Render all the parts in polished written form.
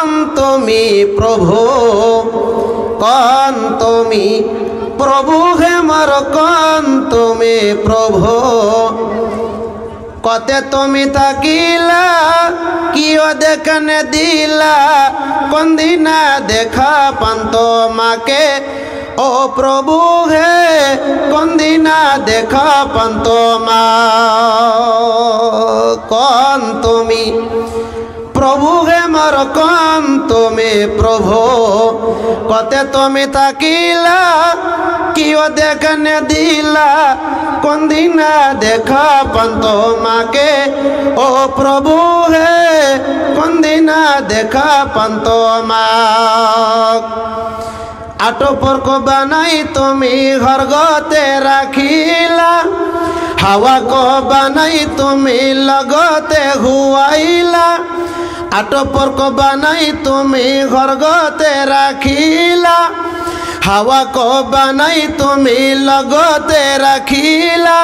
কন তুমি প্রভু, কন তুমি প্রভু হে মোর কন তুমি প্রভু। কতে তুমি থাকিলা কিও দেখনে দিলা, কোন দিনা দেখা পান্ত মাকে ও প্রভু হে, কোন দিনা দেখা পান্ত মা। কন তুমি প্রভু হে মোর কন তুমি প্রভু। কতে তুমি থাকিলা কিও দেখনে দিলা, কোন দিনা দেখা পান্ত মাকে ও প্রভু হে, কোন দিনা দেখা পান্ত মা। আটপর কো বানাই তুমি ঘরগতে রাখিলা, হাওয়া কো বানাই তুমি লগতে হুয়াইলা। আটপর কো বানাই তুমি ঘরগতে রাখিলা, হাওয়া কো বানাই তুমি লগতে রাখিলা।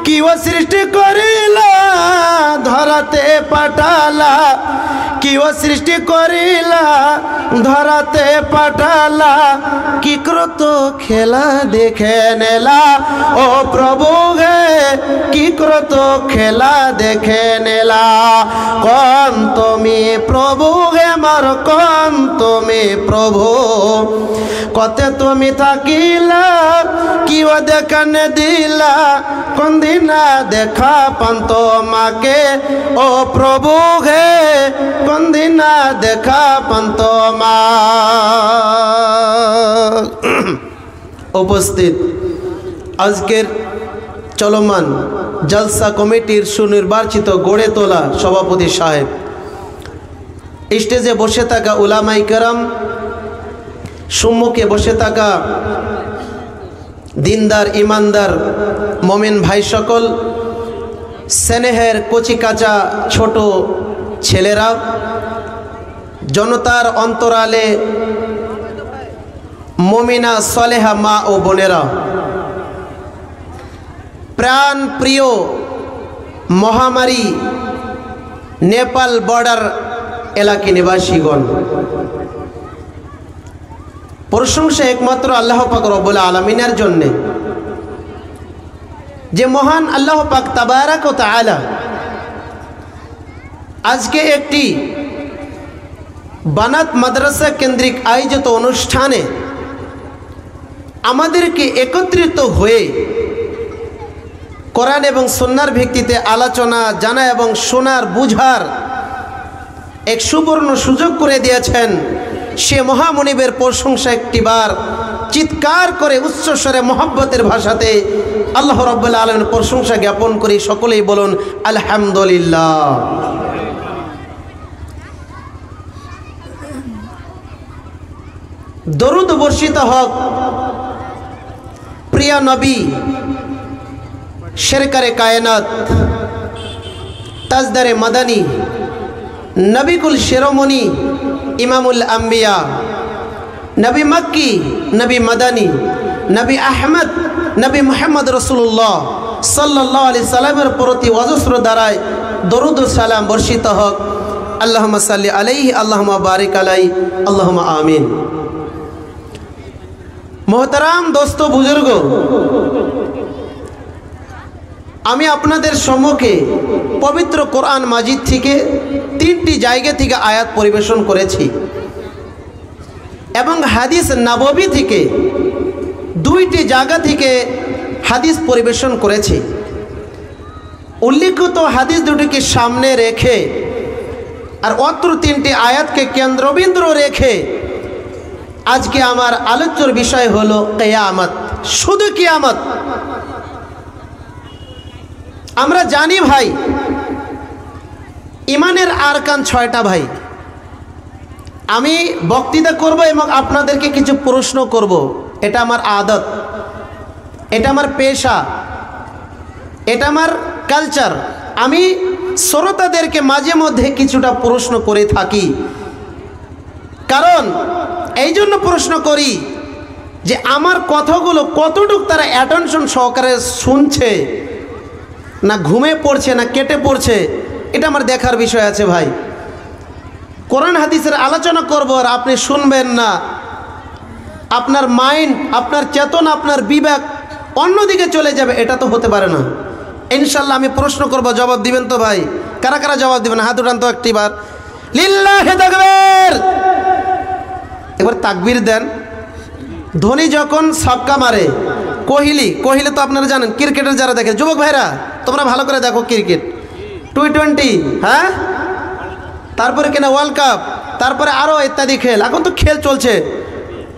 কিও সৃষ্টি করিলা ধরাতে পাঠালা, কিও সৃষ্টি করিলা ধরাতে পাঠালা। কি ক্রত খেলা দেখে নেলা ও প্রভু হে, কি ক্রত খেলা দেখে নেলা। কন তুমি প্রভু হে মোর কন তুমি প্রভু। কতে তুমি থাকিলা কিও দেখনে দিলা, কোন দিনা দেখা পান্ত মাকে ও প্রভু হে, কোন দিনা দেখা পান্ত মা। উপস্থিত আজকের চলমান জলসা কমিটির সুনির্বাচিত গড়ে তোলা সভাপতি সাহেব, স্টেজে বসে থাকা উলামাই কেরাম, সম্মুখে বসে থাকা দিনদার ইমানদার মোমিন ভাই সকল, স্নেহের কচি কাঁচা ছোট ছেলেরা, জনতার অন্তরালে মমিনা সলেহা মা ও বোনেরা, প্রাণ প্রিয় মহামারী নেপাল বর্ডার এলাকা নিবাসীগণ, প্রশংসা একমাত্র আল্লাহ পাক রব্বুল আলামিনের জন্যে, যে মহান আল্লাহ পাক তাবারাক ও তাআলা আজকে একটি বানাত মাদ্রাসা কেন্দ্রিক আয়োজিত অনুষ্ঠানে আমাদেরকে একত্রিত হয়ে কোরআন এবং সুন্নাহর ভিত্তিতে আলোচনা জানা এবং শোনার বুঝার এক সুবর্ণ সুযোগ করে দিয়েছেন। সে মহামনিবের প্রশংসা একটিবার চিৎকার করে উচ্চস্বরে মহব্বতের ভাষাতে আল্লাহ রাব্বুল আলামিনের প্রশংসা জ্ঞাপন করি। সকলেই বলুন আলহামদুলিল্লাহ। দরুদ বর্ষিত হক প্রিয় নবী শেরকারে কায়নাত তাজদারে মাদানী নবিকুল শিরোমণি ইমামুল আম্বিয়া নবী মক্কি নবী মাদানী নবী আহমদ নবী মুহাম্মদ রাসূলুল্লাহ সাল্লাল্লাহু আলাইহি সাল্লামের প্রতি অজস্র দ্বারায় দরুদ ও সালাম বর্ষিত হোক। আল্লাহুম্মা সাল্লি আলাইহি আল্লাহুম্মা বারিক আলাইহি আল্লাহুম্মা আমিন। মোহতারাম দোস্ত বুজুর্গ, আমি আপনাদের সম্মুখে পবিত্র কোরআন মাজিদ থেকে 3টি জায়গা থেকে আয়াত পরিবেশন করেছি এবং হাদিস নববী থেকে 2টি জায়গা থেকে হাদিস পরিবেশন করেছি। উল্লিখিত হাদিস দুটিকে সামনে রেখে আর অত্র 3টি আয়াতকে কেন্দ্রবিন্দু রেখে আজকে আমার আলোচ্যর বিষয় হলো কিয়ামত, শুধু কিয়ামত। আমরা জানি ভাই, ইমানের আরকান 6টা ভাই। আমি বক্তৃতা করব এবং আপনাদেরকে কিছু প্রশ্ন করব, এটা আমার আদত, এটা আমার পেশা, এটা আমার কালচার। আমি শ্রোতাদেরকে মাঝে মধ্যে কিছুটা প্রশ্ন করে থাকি। কারণ এই জন্য প্রশ্ন করি যে আমার কথাগুলো কতটুকু তারা অ্যাটেনশন সহকারে শুনছে, না ঘুমে পড়ছে, না কেটে পড়ছে, এটা আমার দেখার বিষয় আছে ভাই। কোরআন হাদিসের আলোচনা করব আর আপনি শুনবেন না, আপনার মাইন্ড, আপনার চেতনা, আপনার বিবেক অন্যদিকে চলে যাবে, এটা তো হতে পারে না। ইনশাল্লাহ আমি প্রশ্ন করব, জবাব দিবেন তো ভাই? কারা কারা জবাব দিবেন? হাত উঠান তো একটিবার। লিল্লাহি তাকবীর। এবার তাকবীর দেন। ধোনি যখন ছক্কা মারে, কোহলি তো আপনারা জানেন, ক্রিকেটের যারা দেখে, যুবক ভাইরা তোমরা ভালো করে দেখো ক্রিকেট, টি20, হ্যাঁ, তারপরে কিনা ওয়ার্ল্ড কাপ, তারপরে আরও ইত্যাদি খেল, এখন তো খেল চলছে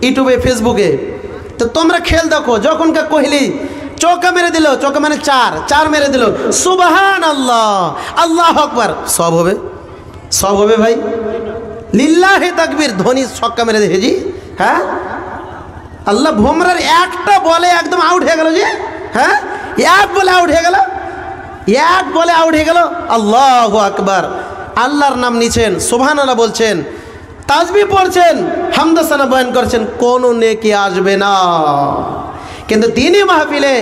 ইউটিউবে, ফেসবুকে। তো তোমরা খেল দেখো, যখনকার কোহলি চৌকা মেরে দিল, চৌকা মানে চার মেরে দিল, সুবহানাল্লাহ, আল্লাহু আকবার, সব হবে, সব হবে ভাই। লিল্লাহি তাকবীর। ধোনি ছক্কা মেরে দেখেছি, হ্যাঁ, আল্লাহ বুমরার একটা বলে একদম আউট হয়ে গেল, যে হ্যাঁ, এক বলে আউট হয়ে গেল, এক বলে আউট হয়ে গেল। আল্লাহু আকবার। আল্লাহর নাম নিছেন, সুবহানাল্লাহ বলছেন, তাসবিহ পড়ছেন, হামদাসানা বয়ান করছেন, কোনো নেকি আসবে না। কিন্তু দিনী মাহফিলে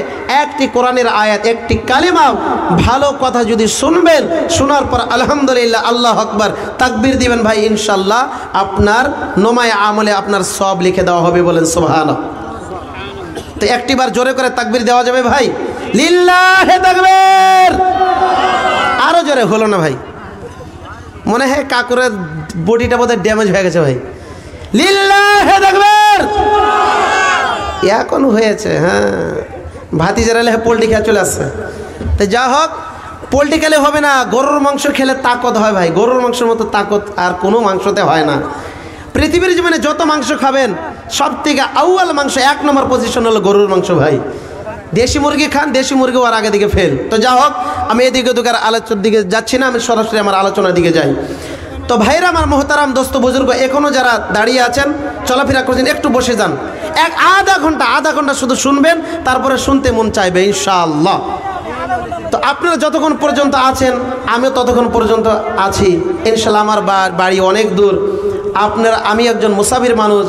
একটি কোরআনের আয়াত, একটি কালিমা, ভালো কথা যদি শুনবেন, শোনার পর আলহামদুলিল্লাহ, আল্লাহু আকবার, তাকবীর দিবেন ভাই, ইনশাল্লাহ আপনার নোমায় আমলে আপনার সব লিখে দেওয়া হবে। বলেন সুবহানাল্লাহ। তো একটিবার জোরে করে তাকবীর দেওয়া যাবে ভাই? লিল্লাহি তাকবীর। আরো জোরে হলো না ভাই, মনে হয় কাকুরের বডিটা বোধহয় ড্যামেজ হয়ে গেছে ভাই। লিল্লাহি তাকবীর। এখন হয়েছে, হ্যাঁ, ভাতিজারা পোলট্রি খেয়ে চলে আসছে। তো যা হোক, পোলট্রি খেলে হবে না, গরুর মাংস খেলে তাকত হয় ভাই। গরুর মাংসের মতো তাকত আর কোনো মাংসতে হয় না। পৃথিবীর জীবনে যত মাংস খাবেন, সব থেকে আউয়াল মাংস, 1 নম্বর পজিশন হলো গরুর মাংস ভাই। দেশি মুরগি খান, দেশি মুরগিও আর আগে দিকে ফেল। তো যা হোক, আমি এদিকে ওদিকে আলোচনার দিকে যাচ্ছি না, আমি সরাসরি আমার আলোচনার দিকে যাই। তো ভাইরা আমার, মোহতারাম দোস্ত বুজুর্গ, এখনও যারা দাঁড়িয়ে আছেন, চলাফেরা করছেন, একটু বসে যান। আধা ঘন্টা শুধু শুনবেন, তারপরে শুনতে মন চাইবে ইনশাআল্লাহ। তো আপনারা যতক্ষণ পর্যন্ত আছেন, আমিও ততক্ষণ পর্যন্ত আছি ইনশাআল্লাহ। আমার বাড়ি অনেক দূর, আমি একজন মুসাফির মানুষ,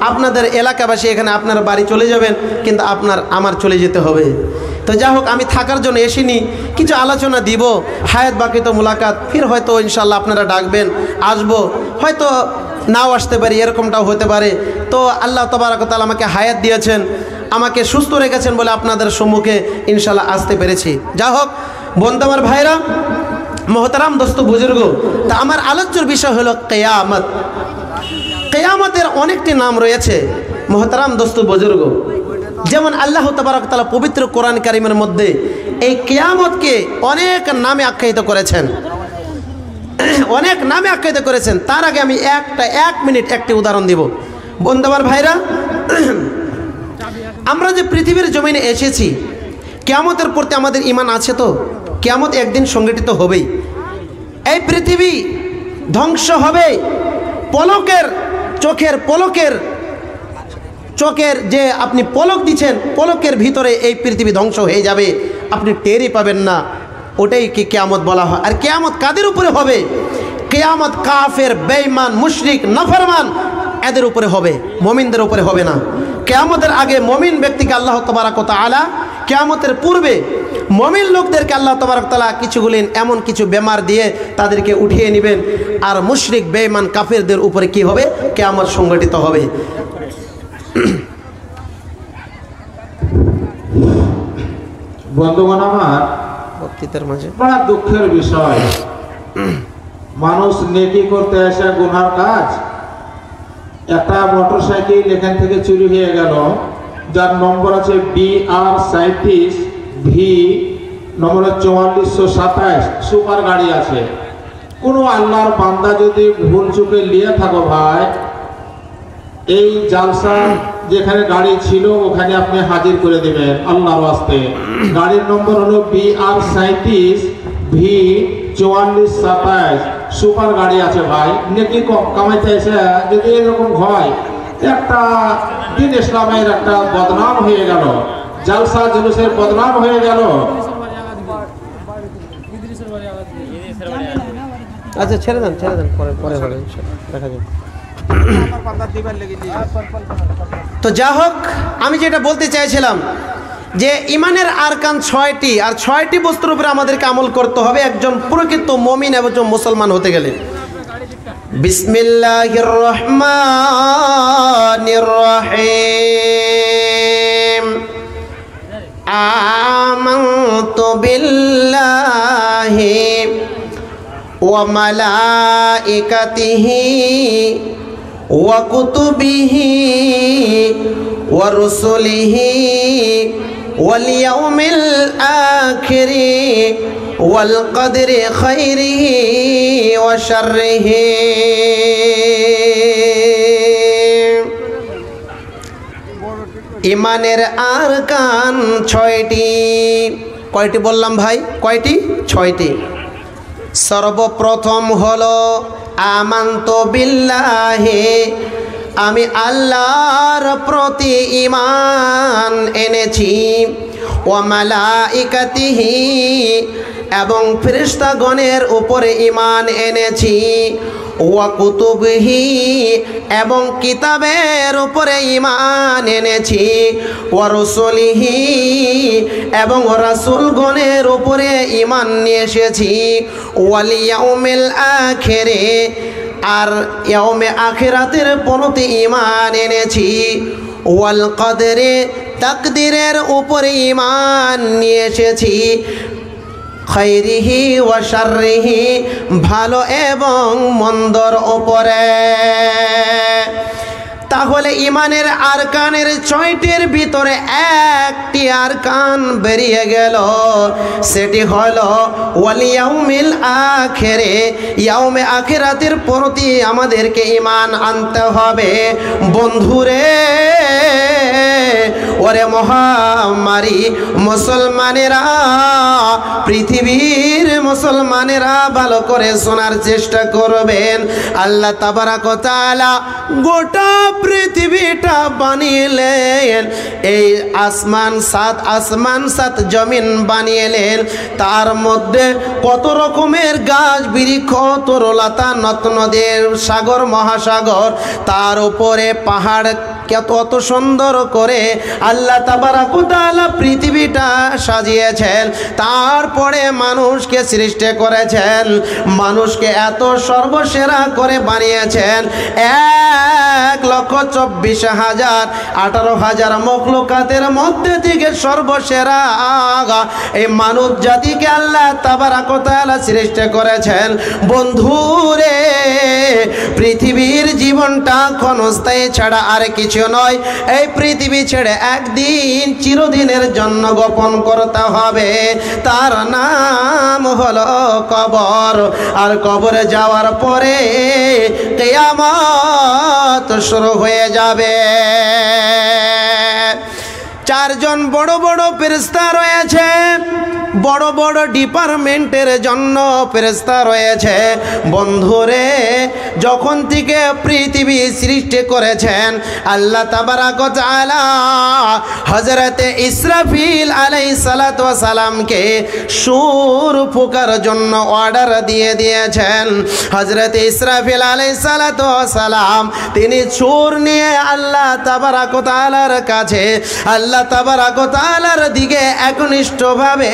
আপনাদের এলাকাবাসী, এখানে আপনার বাড়ি চলে যাবেন, কিন্তু আমার চলে যেতে হবে। তো যা হোক, আমি থাকার জন্য এসিনি, কিছু আলোচনা দিব, হায়াত বাকি তো মুলাকাত, ফির হয়তো ইনশাআল্লাহ আপনারা ডাকবেন, আসবো, হয়তো নাও আসতে পারি, এরকমটাও হতে পারে। তো আল্লাহ তাবারক ওয়া তাআলা আমাকে হায়াত দিয়েছেন, আমাকে সুস্থ রেখেছেন বলে আপনাদের সম্মুখে ইনশাআল্লাহ আসতে পেরেছি। যা হোক বন্ধু আমার, ভাইরা, মোহতারাম দোস্ত বুজুর্গ, তা আমার আলোচ্যর বিষয় হলো কিয়ামত। কিয়ামতের অনেকটি নাম রয়েছে মোহতারাম দোস্ত বুজুর্গ। যেমন আল্লাহ তাবারক ওয়া তাআলা পবিত্র কোরআন কারীমের মধ্যে এই কিয়ামতকে অনেক নামে আখ্যায়িত করেছেন, অনেক নামে আখ্যায়িত করেছেন। তার আগে আমি 1 মিনিট একটি উদাহরণ দিব। বন্ধু আমার, ভাইরা, আমরা যে পৃথিবীর জমিনে এসেছি, কিয়ামতের প্রতি আমাদের ঈমান আছে তো? কিয়ামত একদিন সংঘটিত হবেই। এই পৃথিবী ধ্বংস হবে, চোখের যে আপনি পলক দিচ্ছেন, পলকের ভিতরে এই পৃথিবী ধ্বংস হয়ে যাবে, আপনি টেরই পাবেন না। ওটাই কি কিয়ামত বলা হয়। আর কিয়ামত কাদের উপরে হবে? কিয়ামত কাফের, বেঈমান, মুশরিক, নাফরমান এদের উপরে হবে, মুমিনদের উপরে হবে না। কিয়ামতের আগে মুমিন ব্যক্তিকে আল্লাহ তাবারক ওয়া তাআলা, কিয়ামতের পূর্বে মুমিন লোকদেরকে আল্লাহ তাবারক ওয়া তাআলা কিছুগুলিন এমন কিছু বেমার দিয়ে তাদেরকে উঠিয়ে নেবেন। আর মুশরিক, বেঈমান, কাফেরদের উপরে কি হবে? কিয়ামত সংঘটিত হবে। বন্ধুগণ আমার, বক্তৃতার মাঝে বড় দুঃখের বিষয়, মানুষ নেকি করতে আসে গুনার কাজ, একটা মোটরসাইকেল এখান থেকে চুরি হয়ে গেল, যার নম্বর আছে BR37 V নম্বর 4427, সুপার গাড়ি আছে। কোনো আল্লাহর বান্দা যদি ভুল চুকে নিয়ে থাকো ভাই, এই জালসা যেখানে গাড়ি ছিল ওখানে আপনি হাজির করে দিবেন আল্লাহর ওয়াস্তে। গাড়ির নম্বর হলো BR37 V 4427, সুপার গাড়ি আছে ভাই। নেকি কামাইতে এসে যদি এরকম হয়, একটা দিন ইসলামের একটা বদনাম হয়ে গেল, জালসা জুলুসের বদনাম হয়ে গেল। আচ্ছা, ছেড়ে দেন, পরে হবে, দেখা যাবে। তো যা হোক, আমি যেটা বলতে চাইছিলাম যে ইমানের আরকান 6টি, আর 6টি বস্তুর উপরে আমাদেরকে আমল করতে হবে একজন প্রকৃত মুমিন এবং মুসলমান হতে গেলে। বিসমিল্লাহির রহমানির রহিম। আমানতু বিল্লাহি ওয়া মালাইকাতিহি ওয়া কুতুবিহি ওয়া রুসুলিহি ওয়াল ইয়াউমিল আখিরি ওয়াল কদরি খাইরিহি ওয়া শাররিহি। ইমানের আরকান ছয়টি। কয়টি বললাম ভাই? কয়টি? ছয়টি। সর্বপ্রথম হলো আমানতু বিল্লাহি, আমি আল্লাহর প্রতি ঈমান এনেছি। ওয়া মালাইকাতিহি, এবং ফেরেশতাগণের উপরে ঈমান এনেছি। ওয়া কুতুবিহি, এবং কিতাবের উপরে ঈমান এনেছি। ওয়া রুসুলিহি, এবং রাসূলগণের উপরে ঈমান নিয়ে এসেছি। ওয়াল ইয়াউমিল আখিরে, আর ইয়াউমে আখিরাতের প্রতি ঈমান এনেছি। ওয়াল কদরে, তাকদীরের উপরে ঈমান নিয়ে এসেছি। খাইরিহি ওয়া শাররিহি, ভালো এবং মন্দর উপরে। তাহলে ইমানের আরকানের ছয়টির ভিতরে একটি আরকান বেরিয়ে গেল, সেটি হলো ওয়াল ইয়াউমিল আখিরে, ইয়াউমে আখিরাতের প্রতি আমাদেরকে ঈমান আনতে হবে। বন্ধুরে, ওরে মহামারী মুসলমানেরা, পৃথিবীর মুসলমানেরা ভালো করে শোনার চেষ্টা করবেন। আল্লাহ তাবারাক ওয়া তাআলা গোটা পৃথিবীটা বানিয়েলেন, এই আসমান সাত জমিন বানিয়েলেন। তার মধ্যে কত রকমের গাছ বৃক্ষ, তরুলতা, নদ নদী, সাগর মহাসাগর, তার উপরে পাহাড়, কত সুন্দর করে আল্লাহ তাবারাক ওয়া তাআলা পৃথিবীটা সাজিয়েছেন। তারপরে মানুষকে সৃষ্টি করেছেন, মানুষকে এত সর্বসেরা করে বানিয়েছেন। 1,24,000 18,000 মখলুকাতের মধ্যে থেকে সর্বসেরা এই মানব জাতিকে আল্লাহ তাবারাক ওয়া তাআলা সৃষ্টি করেছেন। বন্ধুরে, পৃথিবীর জীবনটা ক্ষণস্থায়ী ছাড়া আর কিছু নয়। এই পৃথিবী ছেড়ে একদিন চিরদিনের জন্য গোপন করতে হবে, তার নাম হলো কবর। আর কবরে যাওয়ার পরে কিয়ামত শুরু হয়ে যাবে। চারজন বড় বড় ফেরেশতা রয়েছে, বড় বড় ডিপার্টমেন্টের জন্য ফেরেশতা রয়েছে। বন্ধুরে, যখন থেকে পৃথিবী সৃষ্টি করেছেন আল্লাহ তাবারাক ওয়া তাআলা হযরতে ইসরাফিল আলাইহিস সালাতু ওয়াস সালামকে সুর ফুঁকার জন্য অর্ডার দিয়ে দিয়েছেন। হযরতে ইসরাফিল আলাইহিস সালাতু ওয়াস সালাম তিনি সুর নিয়ে আল্লাহ তাবারাক ওয়া তাআলার কাছে, আল্লাহ তাবারাক ওয়া তাআলার দিকে একনিষ্ঠভাবে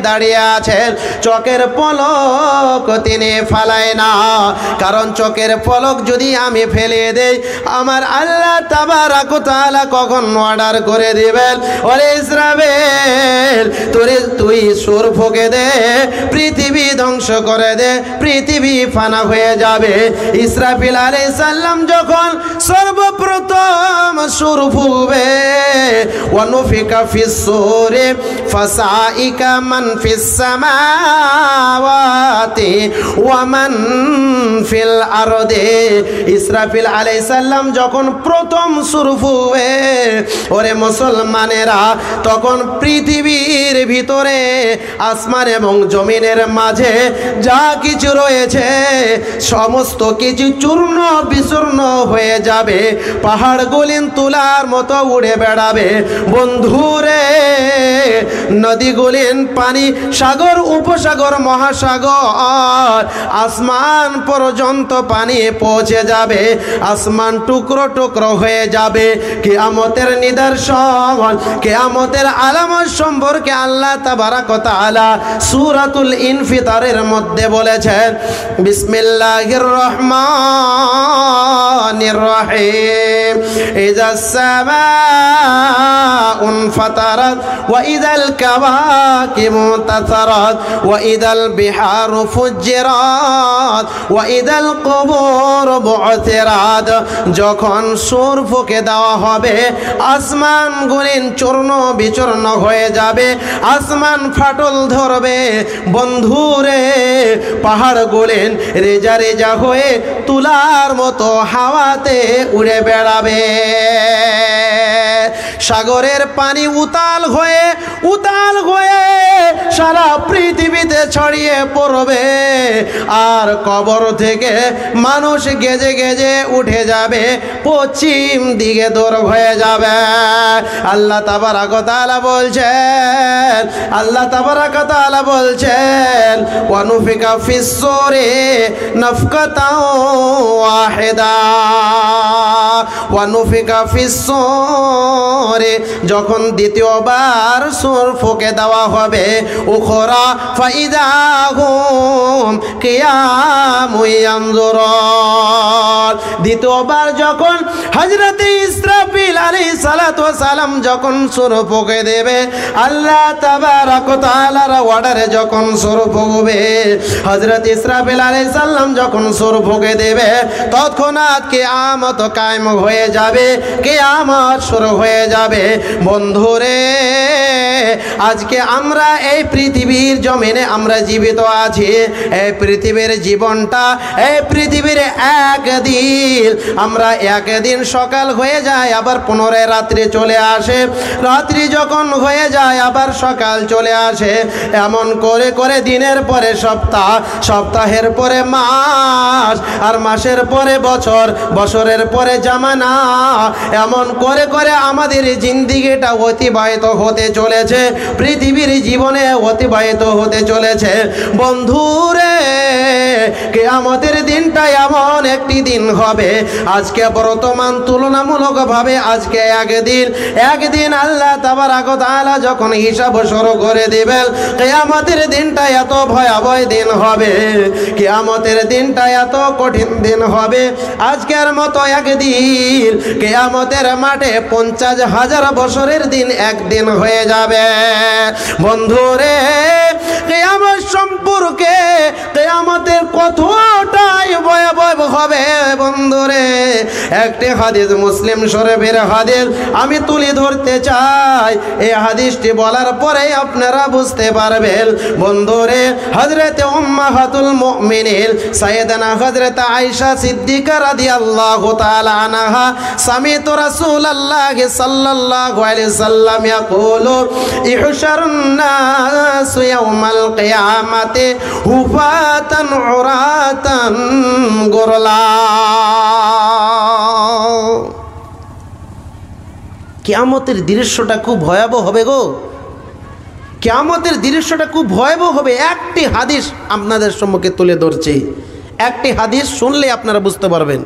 দাঁড়িয়ে আছেন। চোখের পলক তিনি ফেলায় না, কারণ চোখের পলক যদি আমি ফেলে দেই, আমার আল্লাহ তাবারাক ওয়া তাআলা কখন অর্ডার করে দিবেন, ওরে ইসরাফিল তুই সুর ফুঁকে দে, পৃথিবী ধ্বংস করে দে, পৃথিবী ফানা হয়ে যাবে। ইসরাফিল আলাইহিস সালাম যখন সর্বপ্রথম সুর ফুঁকবে, ওয়া নুফিকা ফিস সূরি ফাসাইকা মান ফিস সামাওয়াতি ওয়া মান ফিল আরদি। ইসরাফিল আলাইহিস সালাম যখন প্রথম সুর ফুঁকবে, ওরে মুসলমানেরা, তখন পৃথিবীর ভিতরে, আসমান এবং জমিনের মাঝে যা কিছু রয়েছে সমস্ত কিছু চূর্ণ বিচূর্ণ হয়ে যাবে, পাহাড় গলিন তুলার মতো উড়ে বেড়াবে। বন্ধুরে নদীগুলিন পানি, সাগর, উপসাগর, মহাসাগর, আসমান পর্যন্ত পানি পৌঁছে যাবে, আসমান টুকরো টুকরো হয়ে যাবে। কিয়ামতের নিদর্শন, কিয়ামতের আলামত সম্পর্কে আল্লাহ তাবারাক ওয়া তাআলা সূরাতুল ইনফিতারের মধ্যে বলেছেন, বিসমিল্লাহির রহমানির রহিম, ইযাস সামাউন ফাতারাত ওয়া ইযাল কাওয়াকিবু তাসারাত ওয়া ইযাল বিহারু ফুজ্জিরাত ওয়া ইযাল কুবুর বু'থিরাত। যখন সুর ফুঁকে দেওয়া হবে, আসমানগুলি চূর্ণ বিচূর্ণ হয়ে যাবে, আসমান ফাটল ধরবে। বন্ধুরে পাহাড়গুলি রেজা রেজা হয়ে তুলার মতো হাওয়াতে উড়ে বেড়াবে, সাগরের পানি উতাল হয়ে সারা পৃথিবীতে ছড়িয়ে পড়বে, আর কবর থেকে মানুষ গেজে গেজে উঠে যাবে, পশ্চিম দিকে দূর হয়ে যাবে। আল্লাহ তাবারাক ওয়া তাআলা বলছেন, আল্লাহ তাবারাক ওয়া তাআলা বলছেন, ওয়া নুফিকা ফিস সূরি নাফকাতাও ওয়াহিদা ওয়া নুফিকা ফিস সূরি, যখন দ্বিতীয়বার সূর ফুঁকে দেওয়া হবে, উখরা ফাইদাহুম কিয়ামুন ইয়ানজুরুন। দ্বিতীয়বার যখন হযরতে ইসরাফিল আলাইহিস সালাতু ওয়াস সালাম যখন সূর ফুঁকে দেবে, আল্লাহ তাবারাক ওয়া তাআলার অর্ডারে যখন সূর ফুঁকবে, হযরত ইসরাফিল আলাইহিস সালাম যখন সূর ফুঁকে দেবে, তৎক্ষণাৎ কিয়ামত কায়েম হয়ে যাবে, কিয়ামত শুরু হয়ে যাবে। বন্ধুরে আজকে আমরা এই পৃথিবীর জমিনে আমরা জীবিত আছি, এই পৃথিবীর জীবনটা, এই পৃথিবীর একদিন আমরা একদিন সকাল হয়ে যায়, আবার পুনরায় রাত্রি চলে আসে, রাত্রি যখন হয়ে যায় আবার সকাল চলে আসে, এমন করে করে দিনের পরে সপ্তাহ, সপ্তাহের পরে মাস, আর মাসের পরে বছর, বছরের পরে জামানা, এমন করে করে আমাদের জিন্দিগিটা অতিবাহিত হতে চলেছে, পৃথিবীর জীবনে অতিবাহিত হতে চলেছে। বন্ধুরে কিয়ামতের দিনটা এমন একটি দিন হবে, আজকে বর্তমান তুলনামূলকভাবে আজকে একদিন আল্লাহ তাবারাক ওয়া তাআলা যখন হিসাব শুরু করে দিবেন, কিয়ামতের দিনটা এত ভয়াবহ দিন হবে, কিয়ামতের দিনটা এত কঠিন দিন হবে, আজকের মতো একদিন কিয়ামতের মাঠে 50,000 বছরের দিন একদিন হয়ে যাবে। বন্ধুরে কিয়ামত সম্পর্কে, কিয়ামতের কতটাই ভয়াবহ হবে বন্ধুরে, একটি হাদিস মুসলিম শরীফের হাদিস আমি তুলে ধরতে চাই, এই হাদিসটি বলার পরে আপনারা বুঝতে পারবেন। বন্ধুরে হযরতে উম্মাহাতুল মুমিনিন সাইয়েদানা হযরত আয়েশা সিদ্দিকা রাদিয়াল্লাহু তাআলা আনহা সামিতু রাসূলুল্লাহি সাল্লাল্লাহু আলাইহি সাল্লাম ইয়াকুলু ইহশারুন নাস ইয়াউমাল কিয়ামাতি হুফাতান উরাতান গুরলা। কিয়ামতের দৃশ্যটা খুব ভয়াবহ হবে গো, কিয়ামতের দৃশ্যটা খুব ভয়াবহ হবে। একটি হাদিস আপনাদের সম্মুখে তুলে ধরছি, একটি হাদিস শুনলে আপনারা বুঝতে পারবেন।